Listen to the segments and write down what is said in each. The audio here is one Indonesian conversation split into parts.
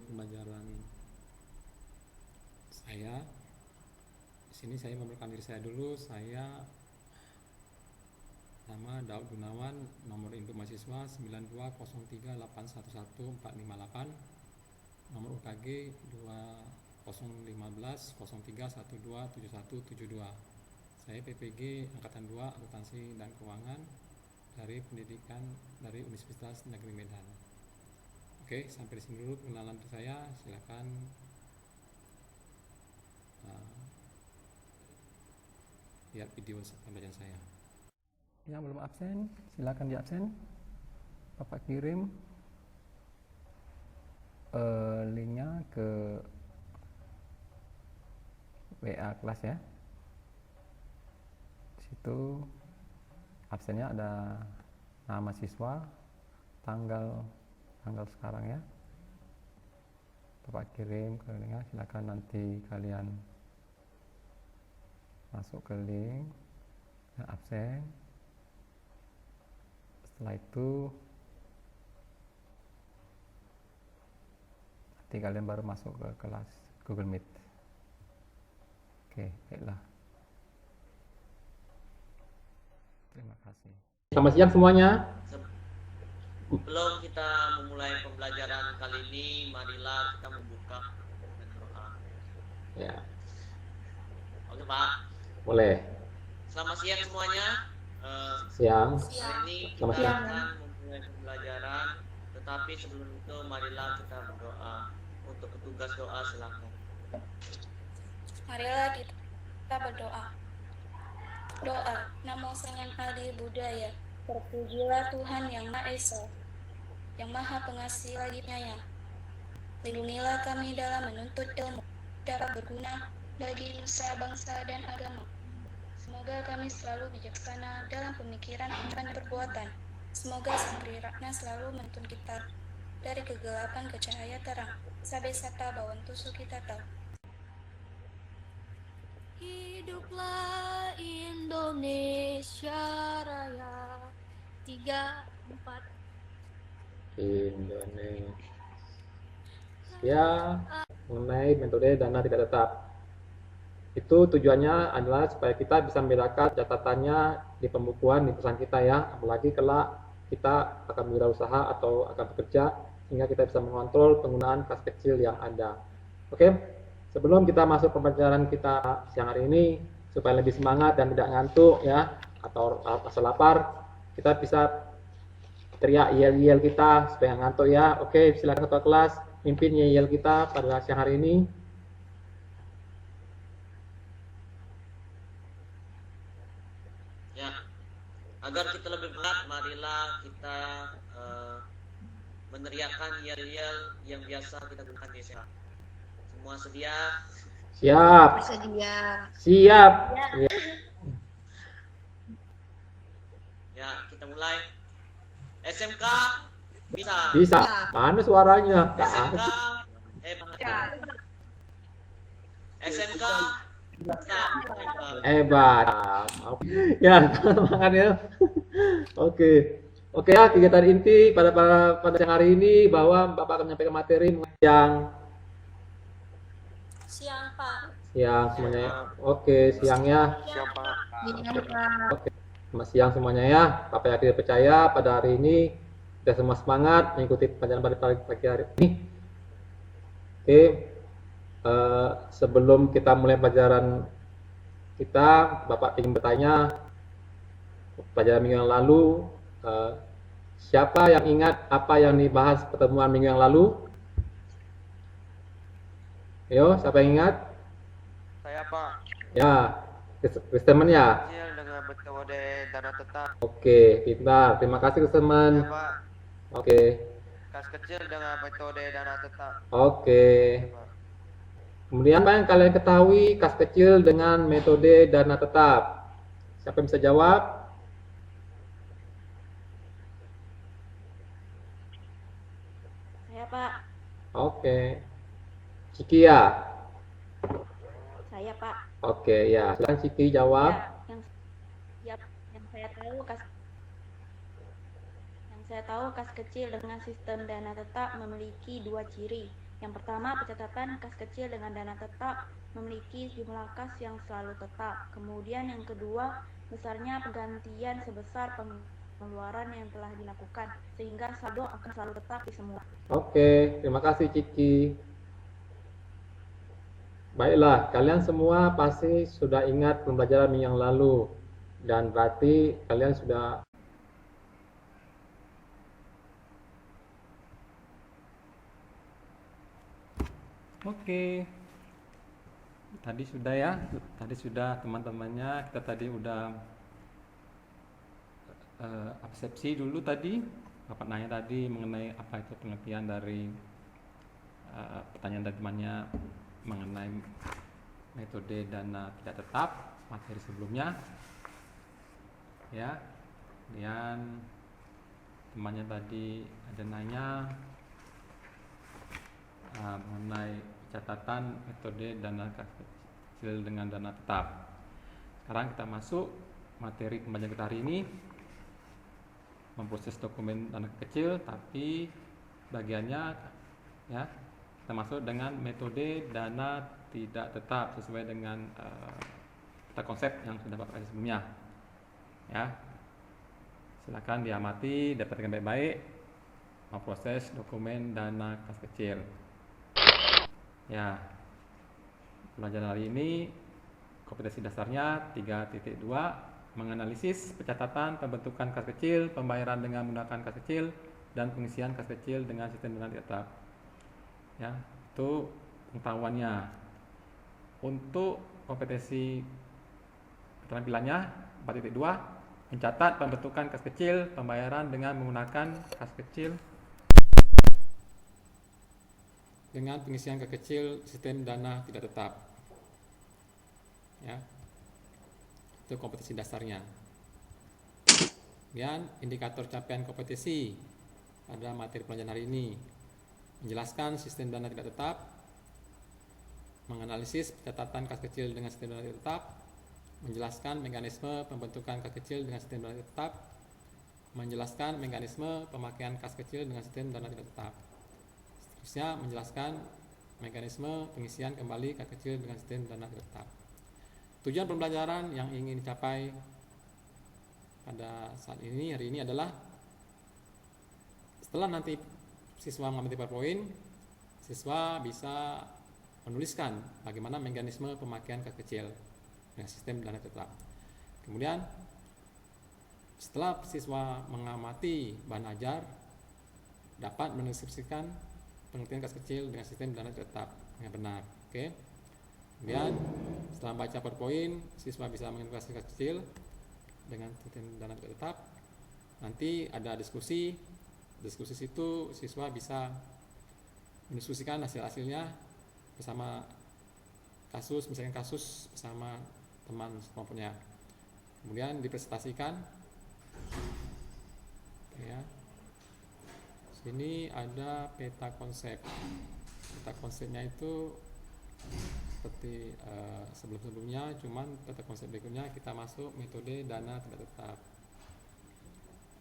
pembelajaran saya. Di sini saya memperkenalkan diri saya dulu. Saya nama Daud Gunawan, nomor induk mahasiswa 9203811458, nomor UKG 201503127172. Saya PPG Angkatan 2 Akuntansi dan Keuangan dari pendidikan dari Universitas Negeri Medan. Oke, sampai di sini dulu pengenalan saya. Silakan lihat video pembelajaran saya. Yang belum absen, silakan di absen. Bapak kirim linknya ke WA kelas ya. Di situ absennya ada nama siswa, tanggal sekarang ya. Bapak kirim ke linknya, silakan nanti kalian masuk ke link dan absen. Setelah itu nanti kalian baru masuk ke kelas Google Meet. Oke, baiklah. Terima kasih. Selamat siang semuanya. Sebelum kita memulai pembelajaran kali ini, marilah kita membuka dengan doa. Ya. Oke Pak. Boleh. Selamat siang semuanya. Siang. Hari ini kita akan memulai pembelajaran, tetapi sebelum itu marilah kita berdoa. Untuk petugas doa silakan. Marilah kita berdoa. Doa, Namo Sang Adi Budaya. Terpujilah Tuhan yang Maha Esa, yang Maha Pengasih lagi Penyayang. Lindungilah kami dalam menuntut ilmu, dapat berguna bagi nusa, bangsa, dan agama. Semoga kami selalu bijaksana dalam pemikiran dan perbuatan. Semoga Sang Tri Ratna selalu menuntun kita dari kegelapan ke cahaya terang. Sabe sata bawantu kita tahu. Hiduplah Indonesia Raya. 3, 4. Indonesia mengenai metode dana tidak tetap. Itu tujuannya adalah supaya kita bisa membedakan catatannya di pembukuan di perusahaan kita ya, apalagi kelak kita akan berwirausaha atau akan bekerja, sehingga kita bisa mengontrol penggunaan kas kecil yang ada. Oke, sebelum kita masuk pembelajaran kita siang hari ini, supaya lebih semangat dan tidak ngantuk ya, atau rasa lapar, kita bisa teriak yel-yel kita supaya ngantuk ya. Oke, silakan ketua kelas pimpin yel-yel kita pada siang hari ini. Ya, agar kita lebih berat, marilah kita meneriakkan yel-yel yang biasa kita gunakan di SMA. Semua sedia? Siap. Bersedia. Siap. Ya. Ya, kita mulai. SMK bisa. Bisa. Mana suaranya? SMK SMK bisa. Hebat. Ya, semangat ya. Oke. Oke ya, kegiatan inti pada siang hari ini bahwa Bapak akan menyampaikan materi yang Siang, Pak. siang semuanya. Oke, siangnya. Oke. Selamat siang semuanya ya. Bapak yakin percaya pada hari ini kita semua semangat mengikuti pelajaran pada pagi hari ini. Oke. Sebelum kita mulai pelajaran kita, Bapak ingin bertanya pelajaran minggu yang lalu, siapa yang ingat apa yang dibahas pertemuan minggu yang lalu? Ayo, siapa yang ingat? Saya Pak. Ya, Kristemen ya. Kecil dengan metode dana tetap. Oke, pintar. Terima kasih Kristemen. Ya Pak. Oke. Kas kecil dengan metode dana tetap. Oke. Ya, Pak. Kemudian apa yang kalian ketahui kas kecil dengan metode dana tetap? Siapa yang bisa jawab? Saya, Pak. Oke. Ciki ya? Saya, Pak. Oke, ya. Silakan Ciki jawab. Ya, yang saya tahu kas kecil dengan sistem dana tetap memiliki 2 ciri. Yang pertama, pencatatan kas kecil dengan dana tetap memiliki jumlah kas yang selalu tetap. Kemudian yang kedua, besarnya penggantian sebesar pengeluaran yang telah dilakukan, sehingga saldo akan selalu tetap di semua. Oke, terima kasih Ciki. Baiklah, kalian semua pasti sudah ingat pembelajaran yang lalu, dan berarti kalian sudah Oke. Tadi sudah ya, teman-temannya kita tadi udah absepsi dulu tadi. Bapak nanya tadi mengenai apa itu pengertian dari pertanyaan dari temannya mengenai metode dana tidak tetap materi sebelumnya. Ya. Kemudian temannya tadi ada nanya mengenai catatan metode dana kas kecil dengan dana tetap. Sekarang kita masuk materi pembelajaran kita hari ini, memproses dokumen dana kecil, tapi bagiannya ya kita masuk dengan metode dana tidak tetap sesuai dengan konsep yang sudah Bapak kasih sebelumnya. Ya, silakan diamati, dapatkan baik-baik memproses dokumen dana kas kecil. Ya, pelajaran hari ini kompetensi dasarnya 3.2, menganalisis pencatatan pembentukan kas kecil, pembayaran dengan menggunakan kas kecil, dan pengisian kas kecil dengan sistem dana tidak tetap. Ya, itu pengetahuannya. Untuk kompetensi keterampilannya 4.2, mencatat pembentukan kas kecil, pembayaran dengan menggunakan kas kecil, dengan pengisian kas kecil sistem dana tidak tetap. Ya, itu kompetensi dasarnya. Kemudian indikator capaian kompetensi pada materi pelajaran hari ini, menjelaskan sistem dana tidak tetap, menganalisis catatan kas kecil dengan sistem dana tidak tetap, menjelaskan mekanisme pembentukan kas kecil dengan sistem dana tidak tetap, menjelaskan mekanisme pemakaian kas kecil dengan sistem dana tidak tetap. Seterusnya menjelaskan mekanisme pengisian kembali kas kecil dengan sistem dana tidak tetap. Tujuan pembelajaran yang ingin dicapai pada saat ini hari ini adalah setelah nanti siswa mengamati PowerPoint, siswa bisa menuliskan bagaimana mekanisme pemakaian kas kecil dengan sistem dana tetap. Kemudian setelah siswa mengamati bahan ajar, dapat mendeskripsikan pengertian kas kecil dengan sistem dana tetap yang benar. Oke. Kemudian setelah baca PowerPoint, siswa bisa mengintegrasi kas kecil dengan sistem dana tetap. Nanti ada diskusi. Diskusi situ siswa bisa mendiskusikan hasil-hasilnya bersama kasus, misalkan kasus bersama teman sekelompoknya. Kemudian dipresentasikan. Ya. Sini ada peta konsep. Peta konsepnya itu seperti sebelum-sebelumnya, cuman peta konsep berikutnya kita masuk metode dana tidak tetap.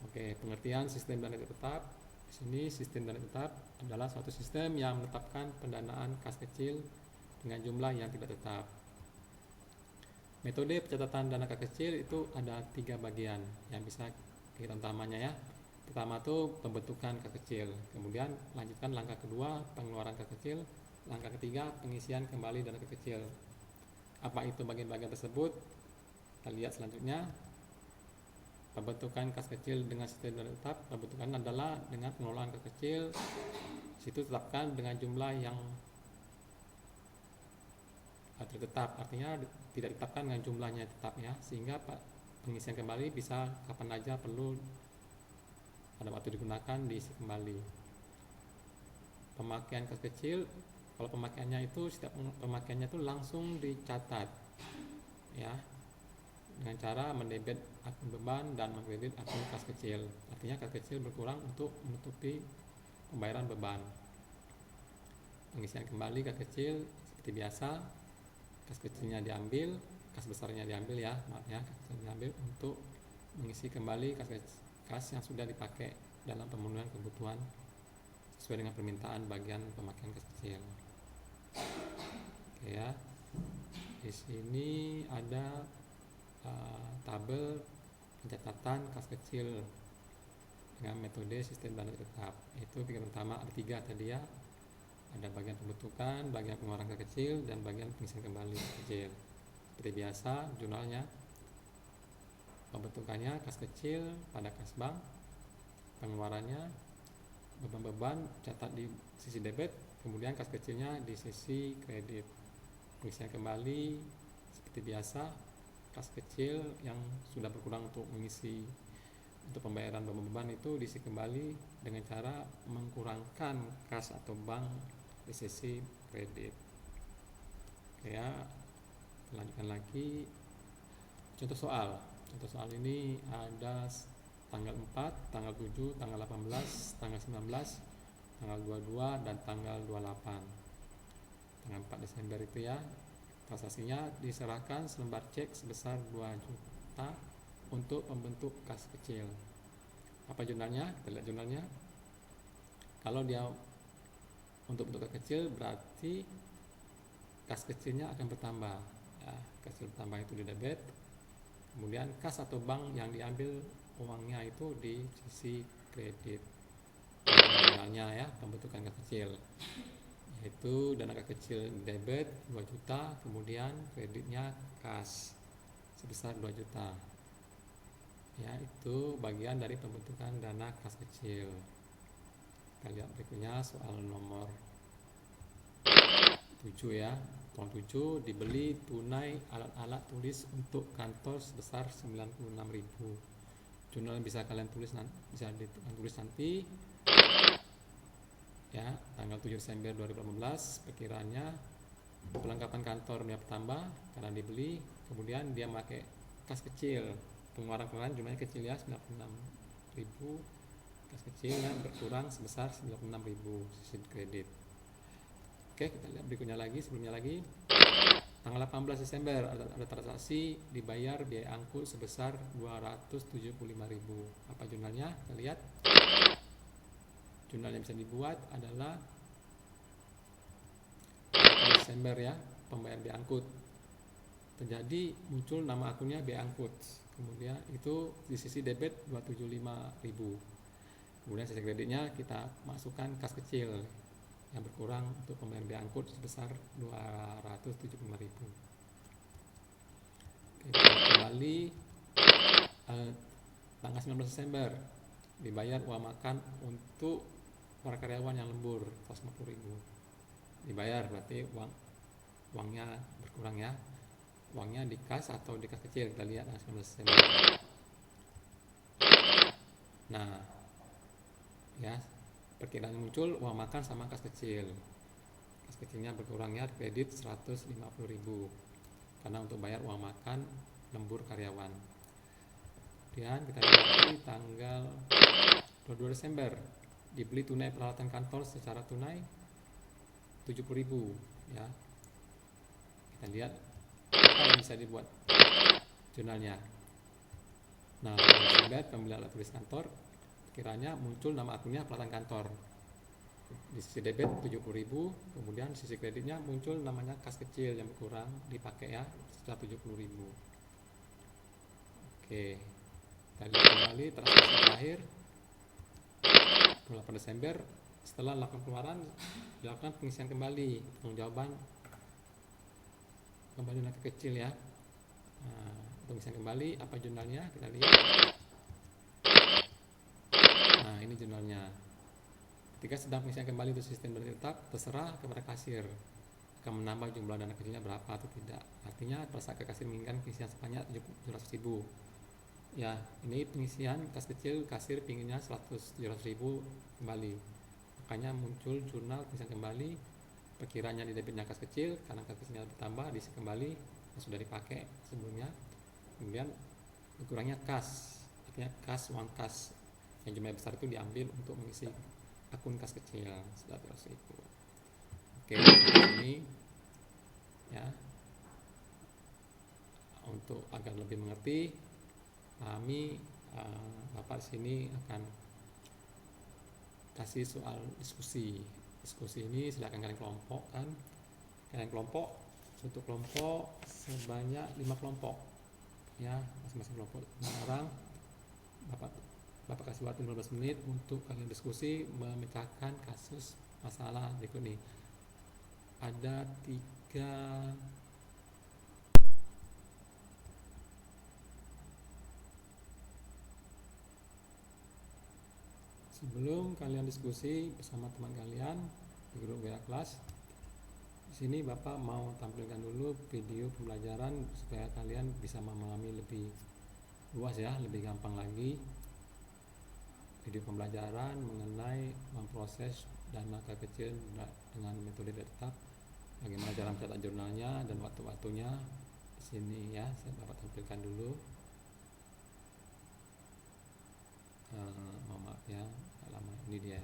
Oke, pengertian sistem dana tidak tetap. Di sini sistem dana tetap adalah suatu sistem yang menetapkan pendanaan kas kecil dengan jumlah yang tidak tetap. Metode pencatatan dana kas kecil itu ada 3 bagian yang bisa kegiatan utamanya ya. Pertama itu pembentukan kas kecil, kemudian lanjutkan langkah kedua pengeluaran kas kecil, langkah ketiga pengisian kembali dana kas kecil. Apa itu bagian-bagian tersebut? Kita lihat selanjutnya. Pembentukan kas kecil dengan sistem dana tetap, pembentukan adalah dengan pengelolaan kas kecil, situ tetapkan dengan jumlah yang tertetap, artinya tidak ditetapkan dengan jumlahnya tetap ya, sehingga pengisian kembali bisa kapan aja perlu pada waktu digunakan diisi kembali. Pemakaian kas kecil, kalau pemakaiannya itu setiap pemakaiannya itu langsung dicatat ya, dengan cara mendebit akun beban dan mengkredit akun kas kecil. Artinya kas kecil berkurang untuk menutupi pembayaran beban. Pengisian kembali kas kecil seperti biasa, kas kecilnya diambil, kas besarnya diambil ya, maaf ya, kas besarnya diambil untuk mengisi kembali kas yang sudah dipakai dalam pemenuhan kebutuhan sesuai dengan permintaan bagian pemakaian kas kecil. Oke ya. Di sini ada tabel pencatatan kas kecil dengan metode sistem dana tetap. Itu bagian pertama ada 3 tadi ya. Ada bagian pembentukan, bagian pengeluaran kas kecil, dan bagian pengisian kembali kas kecil. Seperti biasa, jurnalnya pembentukannya kas kecil pada kas bank, pengeluarannya beban-beban catat di sisi debit, kemudian kas kecilnya di sisi kredit. Pengisian kembali seperti biasa, kas kecil yang sudah berkurang untuk mengisi untuk pembayaran beban-beban itu diisi kembali dengan cara mengkurangkan kas atau bank di sisi kredit. Oke ya, lanjutkan lagi contoh soal. Contoh soal ini ada tanggal 4, tanggal 7, tanggal 18, tanggal 19, tanggal 22, dan tanggal 28. Tanggal 4 Desember itu ya. Transaksinya diserahkan selembar cek sebesar 2 juta untuk pembentuk kas kecil. Apa jurnalnya? Kita lihat jurnalnya. Kalau dia untuk bentuk kas kecil berarti kas kecilnya akan bertambah. Ya, kas kecil bertambah itu di debit. Kemudian kas atau bank yang diambil uangnya itu di sisi kredit. Jurnalnya ya, pembentukan kas kecil. Yaitu dana kas kecil debit 2 juta, kemudian kreditnya kas sebesar 2 juta. Ya, itu bagian dari pembentukan dana kas kecil. Kita lihat berikutnya soal nomor 7 ya. Soal 7, dibeli tunai alat-alat tulis untuk kantor sebesar 96.000. Jurnal bisa kalian tulis nanti ya, tanggal 7 Desember 2018. Perkiraannya perlengkapan kantornya bertambah karena dibeli, kemudian dia pakai kas kecil. Pengeluaran jumlahnya kecil ya, 96.000. Kas kecilnya berkurang sebesar 96.000 sisi kredit. Oke, kita lihat berikutnya lagi, sebelumnya lagi. Tanggal 18 Desember ada transaksi dibayar biaya angkut sebesar 275.000. Apa jurnalnya? Kita lihat. Jurnal yang bisa dibuat adalah Desember ya, pembayaran biaya angkut. Terjadi muncul nama akunnya biaya angkut. Kemudian itu di sisi debit 275.000. Kemudian sisi kreditnya kita masukkan kas kecil yang berkurang untuk pembayaran biaya angkut sebesar 275.000. Oke, kembali tanggal 19 Desember dibayar uang makan untuk para karyawan yang lembur 150.000. Dibayar berarti uangnya berkurang ya. Uangnya di kas atau di kas kecil, kita lihat 19 Desember. Nah, ya, perkiraan muncul uang makan sama kas kecil. Kas kecilnya berkurangnya kredit 150.000 karena untuk bayar uang makan lembur karyawan. Kemudian kita lihat di tanggal 22 Desember dibeli tunai peralatan kantor secara tunai 70.000 ya. Kita lihat apa yang bisa dibuat jurnalnya. Nah, Desember pembelian alat tulis kantor, kiranya muncul nama akunnya peralatan kantor. Di sisi debit 70.000, kemudian sisi kreditnya muncul namanya kas kecil yang berkurang dipakai ya, sekitar 70.000. Oke, kita lihat kembali transaksi terakhir 28 Desember. Setelah melakukan pengeluaran dilakukan pengisian kembali pertanggungjawaban kembali dana kecil ya. Nah, pengisian kembali apa jurnalnya? Kita lihat. Nah, ini jurnalnya. Ketika sedang pengisian kembali untuk sistem dana tetap, terserah kepada kasir akan menambah jumlah dana kecilnya berapa atau tidak. Artinya pada saat kasir menginginkan pengisian sebanyak 700.000. Ya, ini pengisian kas kecil, kasir pinginnya 700.000 kembali. Makanya muncul jurnal pengisian kembali. Perkiranya di debitnya kas kecil karena kas kecilnya bertambah diisi kembali yang sudah dipakai sebelumnya. Kemudian berkurangnya kas, artinya kas uang kas yang jumlah besar itu diambil untuk mengisi akun kas kecil 100.000. Oke, ini ya untuk agar lebih mengerti, pahami, Bapak sini akan kasih soal diskusi. Diskusi ini silakan kalian kelompokkan. Kalian kelompok, untuk kelompok sebanyak 5 kelompok ya, masing-masing kelompok 5 orang. Bapak kasih waktu 15 menit untuk kalian diskusi memecahkan kasus masalah berikut nih. Ada 3 sebelum kalian diskusi bersama teman kalian di grup WA kelas. Di sini Bapak mau tampilkan dulu video pembelajaran supaya kalian bisa memahami lebih luas ya, lebih gampang lagi. Video pembelajaran mengenai memproses dana kecil dengan metode tetap, bagaimana cara mencatat jurnalnya dan waktu-waktunya. Di sini ya, saya Bapak tampilkan dulu. Mohon maaf ya, lama ini dia.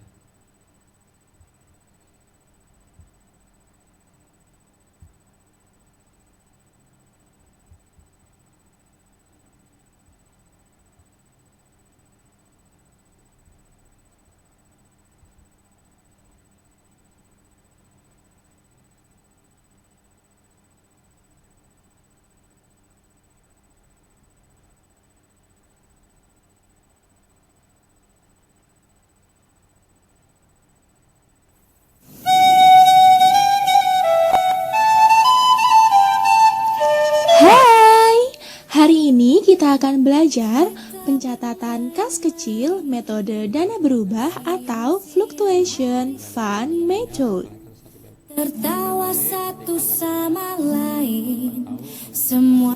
Hari ini kita akan belajar pencatatan kas kecil metode dana berubah atau fluctuation fund method. Tertawa satu sama lain, semua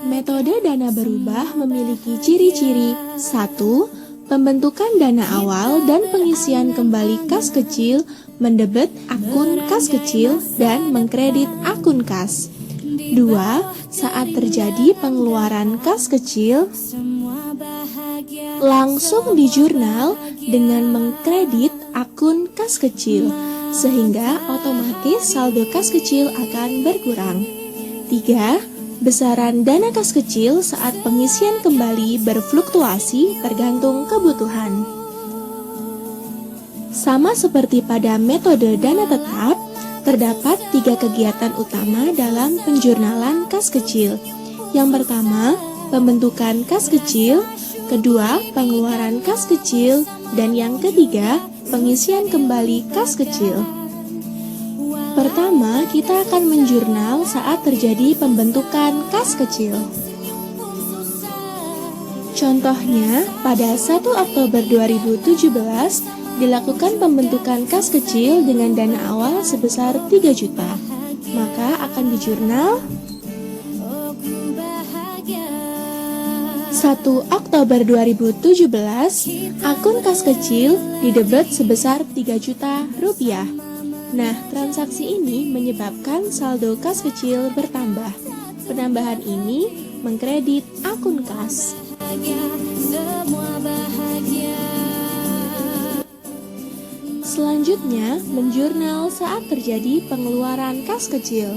Metode dana berubah memiliki ciri-ciri 1. Pembentukan dana awal dan pengisian kembali kas kecil, mendebet akun kas kecil dan mengkredit akun kas. 2. Saat terjadi pengeluaran kas kecil, langsung di jurnal dengan mengkredit akun kas kecil, sehingga otomatis saldo kas kecil akan berkurang. 3. Besaran dana kas kecil saat pengisian kembali berfluktuasi tergantung kebutuhan. Sama seperti pada metode dana tetap, terdapat 3 kegiatan utama dalam penjurnalan kas kecil. Yang pertama, pembentukan kas kecil. Kedua, pengeluaran kas kecil. Dan yang ketiga, pengisian kembali kas kecil. Pertama, kita akan menjurnal saat terjadi pembentukan kas kecil. Contohnya, pada 1 Oktober 2017, dilakukan pembentukan kas kecil dengan dana awal sebesar 3 juta. Maka akan dijurnal 1 Oktober 2017, akun kas kecil didebet sebesar 3 juta rupiah. Nah, transaksi ini menyebabkan saldo kas kecil bertambah. Penambahan ini mengkredit akun kas. Selanjutnya, menjurnal saat terjadi pengeluaran kas kecil.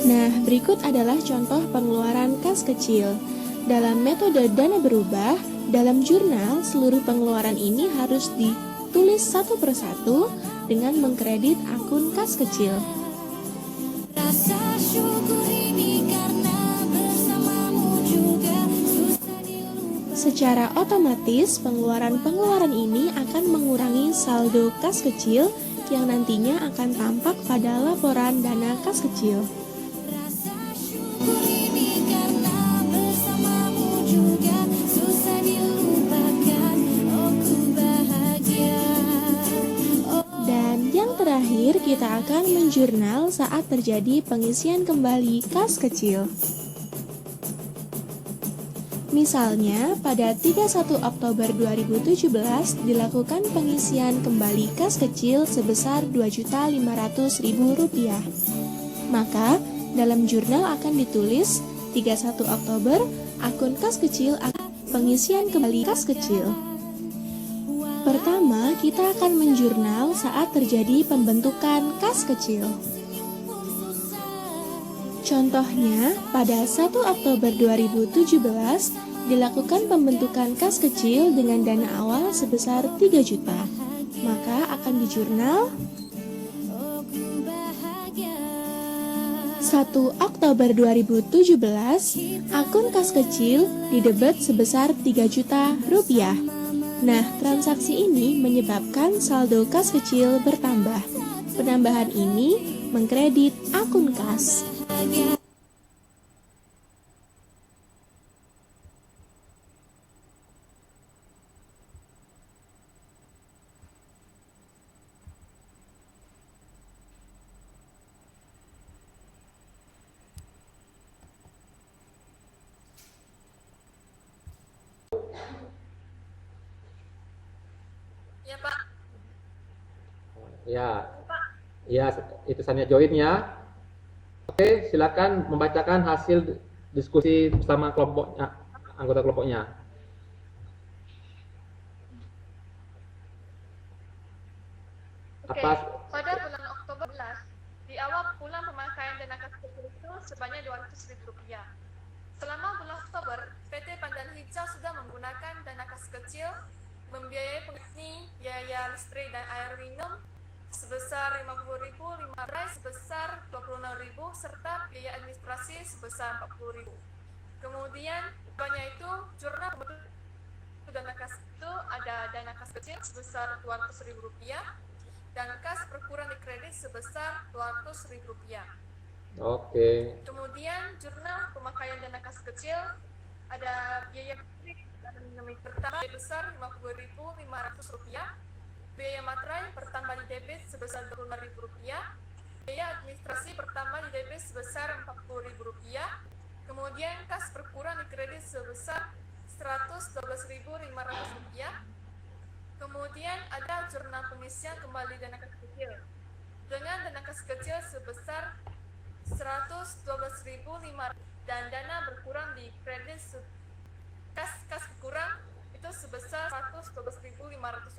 Nah, berikut adalah contoh pengeluaran kas kecil. Dalam metode dana berubah, dalam jurnal seluruh pengeluaran ini harus ditulis satu persatu dengan mengkredit akun kas kecil. rasa syukur ini karena bersamamu juga susah dilupakan. Secara otomatis, pengeluaran-pengeluaran ini akan mengurangi saldo kas kecil yang nantinya akan tampak pada laporan dana kas kecil. Rasa syukur ini karena bersamamu juga susah dilupakan. Oh ku bahagia. Dan yang terakhir, kita akan menjurnal saat terjadi pengisian kembali kas kecil. Misalnya, pada 31 Oktober 2017 dilakukan pengisian kembali kas kecil sebesar Rp2.500.000. Maka, dalam jurnal akan ditulis 31 Oktober, akun kas kecil akan pengisian kembali kas kecil. Pertama, kita akan menjurnal saat terjadi pembentukan kas kecil. Contohnya, pada 1 Oktober 2017 dilakukan pembentukan kas kecil dengan dana awal sebesar 3 juta. Maka akan di jurnal 1 Oktober 2017, akun kas kecil didebet sebesar 3 juta rupiah. Nah, transaksi ini menyebabkan saldo kas kecil bertambah. Penambahan ini mengkredit akun kas. Ya Pak. Ya, ya itu saja join ya. Oke, silakan membacakan hasil diskusi bersama kelompoknya, anggota kelompoknya. Oke, Apa? pada bulan Oktober 11, di awal bulan pemakaian dana kas kecil itu sebanyak Rp200.000. Selama bulan Oktober, PT Pandan Hijau sudah menggunakan dana kas kecil membiayai pengganti biaya listrik dan air minum sebesar Rp50.000, limbah sebesar Rp26.000, serta biaya administrasi sebesar Rp40.000. Kemudian, banyak itu jurnal pembentuk dana kas itu ada dana kas kecil sebesar Rp200.000 dan kas perkuran di kredit sebesar Rp200.000. Oke. Kemudian jurnal pemakaian dana kas kecil ada biaya listrik dan minum pertama sebesar Rp50.500, biaya materai pertambah di debit sebesar Rp25.000, biaya administrasi pertambah di debit sebesar Rp40.000, kemudian kas perkuran di kredit sebesar Rp112.500. Kemudian ada jurnal pengisian kembali dana kas kecil dengan dana kas kecil sebesar Rp112.500 dan dana berkurang di kredit kas berkurang itu sebesar Rp112.500.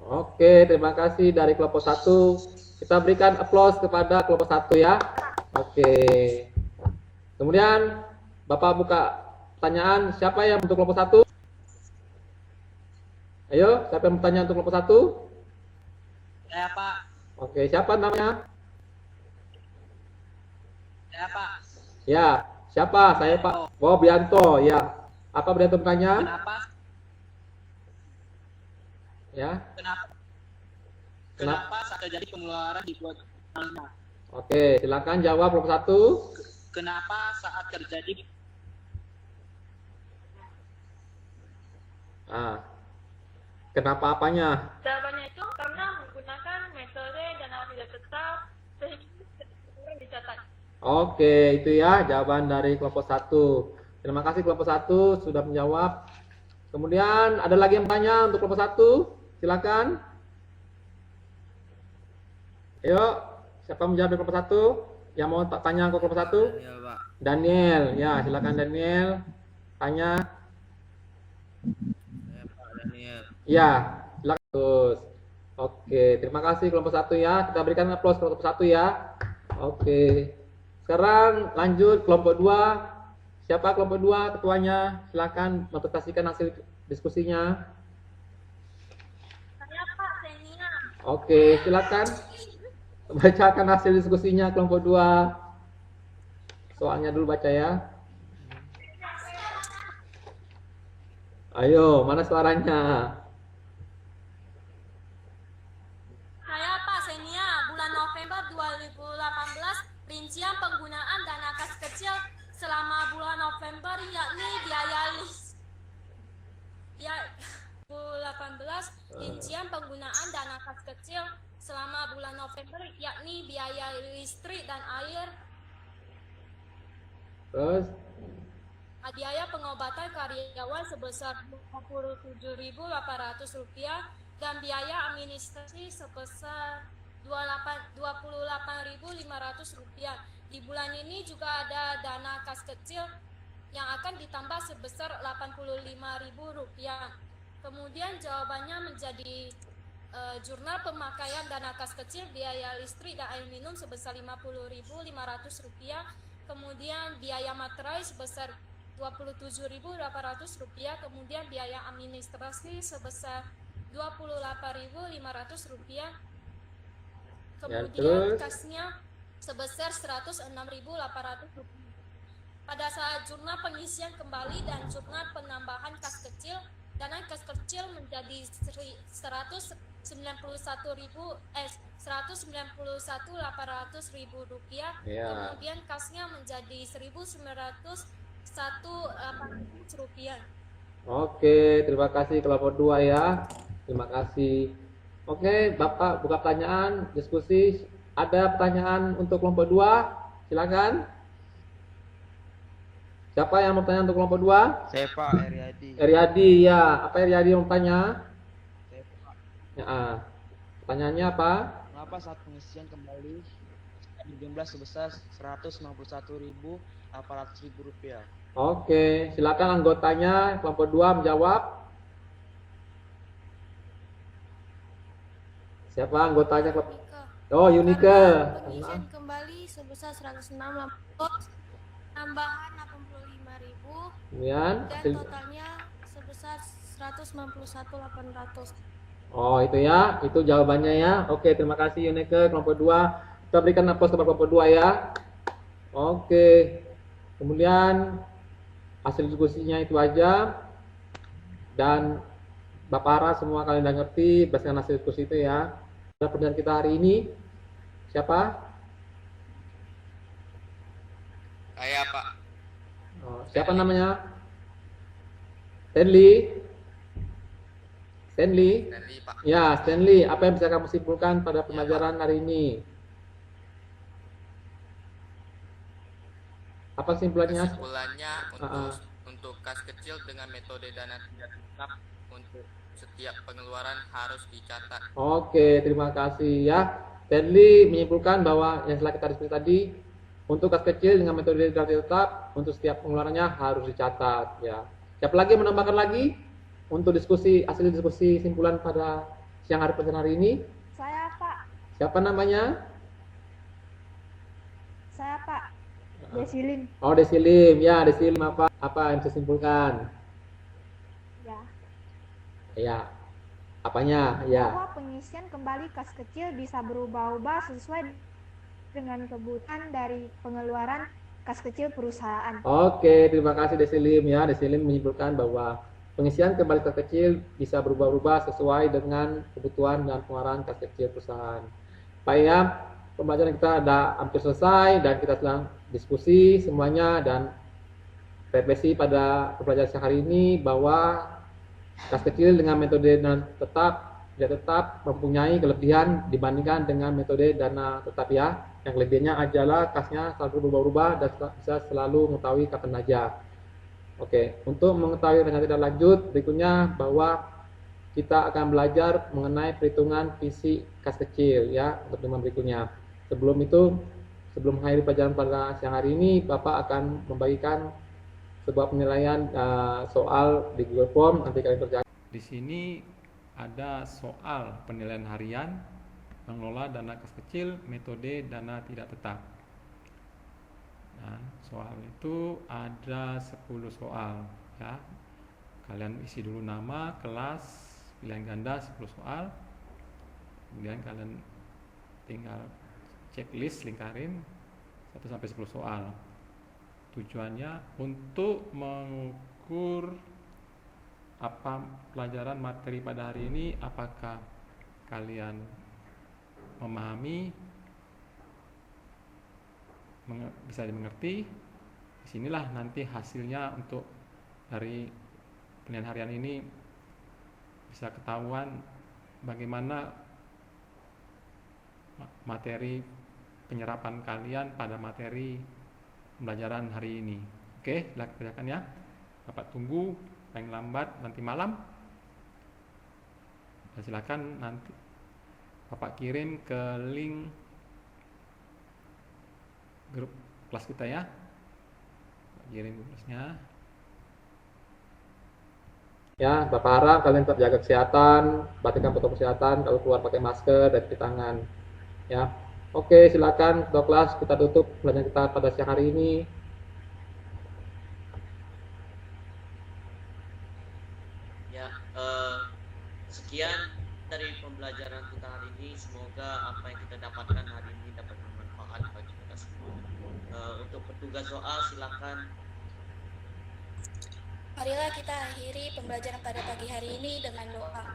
Oke, terima kasih dari kelompok 1. Kita berikan aplaus kepada kelompok 1 ya. Oke. Kemudian Bapak buka pertanyaan, siapa yang untuk kelompok 1? Ayo, siapa yang bertanya untuk kelompok 1? Saya Pak. Oke, siapa namanya? Saya Pak. Ya, siapa? Saya Pak Bianto. Ya. Apa Bianto bertanya? Kenapa? Ya. Kenapa saat terjadi pengeluaran dibuat jurnalnya? Oke, silakan jawab kelompok 1. Kenapa saat terjadi Kenapa apanya? Jawabannya itu karena menggunakan metode dana tidak tetap sehingga kurang dicatat. Oke, itu ya jawaban dari kelompok 1. Terima kasih kelompok 1 sudah menjawab. Kemudian ada lagi yang bertanya untuk kelompok 1? Silakan. Ayo, siapa menjawab dari kelompok 1? Yang mau tanya ke kelompok 1? Daniel, Pak. Daniel, ya silakan Daniel. Tanya. Saya Pak Daniel. Ya, silakan terus. Oke, terima kasih kelompok 1 ya. Kita berikan aplaus kelompok 1 ya. Oke. Sekarang lanjut kelompok 2. Siapa kelompok 2 ketuanya? Silakan mempresentasikan hasil diskusinya. Saya Pak Senia. Oke, silakan bacakan hasil diskusinya kelompok 2. Soalnya dulu baca ya. Ayo, mana suaranya? Saya Pak Senia, bulan November 2018, rincian penggunaan dana kas kecil selama bulan November yakni biaya ya 2018, rincian penggunaan dana kas kecil selama bulan November yakni biaya listrik dan air, Terus biaya pengobatan karyawan sebesar Rp27.800 dan biaya administrasi sebesar Rp28.500. Di bulan ini juga ada dana kas kecil yang akan ditambah sebesar Rp85.000. Kemudian jawabannya menjadi jurnal pemakaian dana kas kecil biaya listrik dan air minum sebesar Rp50.500. Kemudian biaya materai sebesar Rp27.800, kemudian biaya administrasi sebesar Rp28.500, kemudian terus? kasnya sebesar Rp106.800. Pada saat jurnal pengisian kembali dan jurnal penambahan kas kecil, dana kas kecil menjadi Rp191.800, Ya. kemudian kasnya menjadi Rp1.901.800. Oke, terima kasih kelompok 2 ya. Terima kasih. Oke, Bapak buka pertanyaan, diskusi. Ada pertanyaan untuk kelompok 2? Silakan. Siapa yang mau bertanya untuk kelompok 2? Saya Pak Eriadi. Eriadi, ya. Apa Eriadi mau bertanya? Saya Pak. Ya, pertanyaannya apa? Mengapa saat pengisian kembali berjumlah sebesar Rp191.800? Oke, silakan anggotanya kelompok 2 menjawab. Siapa anggotanya kelompok? Oh, Yunike. Pengisian kembali sebesar 106 tambahan 85.000 Kemudian dan hasil. totalnya sebesar 191.800. Oh, itu ya. Itu jawabannya ya. Oke, terima kasih Yunike kelompok 2. Kita berikan aplaus kepada kelompok 2 ya. Oke. Kemudian hasil diskusinya itu aja. Dan Bapak Ara semua kalian udah ngerti berdasarkan hasil diskusi itu ya. Ada pertanyaan kita hari ini. Siapa? Saya Pak. Oh, siapa namanya? Stanley. Stanley. Stanley Pak. Ya, Stanley. Apa yang bisa kamu simpulkan pada pembelajaran hari ini? Apa kesimpulannya? Kesimpulannya untuk kas kecil dengan metode dana tidak tetap untuk setiap pengeluaran harus dicatat. Oke, terima kasih ya. Stanley menyimpulkan bahwa yang telah kita diskusi tadi, untuk kas kecil dengan metode dana tidak tetap untuk setiap pengeluarannya harus dicatat ya. Siapa lagi menambahkan lagi untuk diskusi hasil diskusi simpulan pada siang hari pelajaran hari ini? Saya Pak. Siapa namanya? Saya Pak. Desilim. Oh, Desilim. Ya, Desilim apa yang bisa simpulkan? Ya. Ya. Apanya? Ya. Bahwa pengisian kembali kas kecil bisa berubah-ubah sesuai dengan kebutuhan dari pengeluaran kas kecil perusahaan. Oke, terima kasih Desilim ya. Desilim menyimpulkan bahwa pengisian kembali kas kecil bisa berubah-ubah sesuai dengan kebutuhan dan pengeluaran kas kecil perusahaan. Baik ya, pembelajaran kita ada hampir selesai dan kita sedang diskusi semuanya dan refleksi pada pembelajaran siang hari ini bahwa kas kecil dengan metode dana tetap tidak tetap mempunyai kelebihan dibandingkan dengan metode dana tetap ya. Yang kelebihannya adalah kasnya selalu berubah-ubah dan bisa selalu mengetahui kapan aja. Oke, untuk mengetahui rencana tindak lanjut berikutnya bahwa kita akan belajar mengenai perhitungan visi kas kecil ya untuk teman berikutnya. Sebelum itu, sebelum mengakhiri pelajaran pada siang hari ini, Bapak akan membagikan sebuah penilaian soal di Google Form nanti kalian kerjakan. Di sini ada soal penilaian harian mengelola dana kas kecil metode dana tidak tetap. Nah, soal itu ada 10 soal ya. Kalian isi dulu nama, kelas, pilihan ganda 10 soal. Kemudian kalian tinggal checklist lingkarin 1 sampai 10 soal. Tujuannya untuk mengukur apa pelajaran materi pada hari ini, apakah kalian memahami, bisa dimengerti. Disinilah nanti hasilnya untuk dari penilaian harian ini bisa ketahuan bagaimana materi penyerapan kalian pada materi pembelajaran hari ini. Oke, silahkan kerjakan ya. Bapak tunggu paling lambat nanti malam. Dan silakan nanti Bapak kirim ke link grup kelas kita ya. Bapak kirim tugasnya. Ya, Bapak harap kalian tetap jaga kesehatan, perhatikan protokol kesehatan, kalau keluar pakai masker dan cuci tangan. Ya. Oke, silakan ketua kelas kita tutup pelajaran kita pada siang hari ini. Sekian dari pembelajaran kita hari ini. Semoga apa yang kita dapatkan hari ini dapat bermanfaat bagi kita semua. Untuk petugas soal silakan. Marilah kita akhiri pembelajaran pada pagi hari ini dengan doa.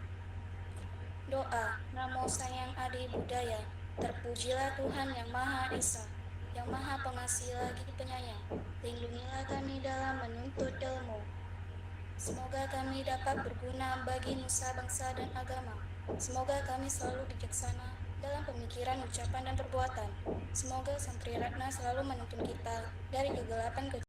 Doa, Namo Sang Adi Budaya, terpujilah Tuhan yang Maha Esa, yang Maha Pengasih lagi Penyayang. Lindungilah kami dalam menuntut ilmu. Semoga kami dapat berguna bagi nusa bangsa dan agama. Semoga kami selalu bijaksana dalam pemikiran, ucapan, dan perbuatan. Semoga Sang Triratna selalu menuntun kita dari kegelapan ke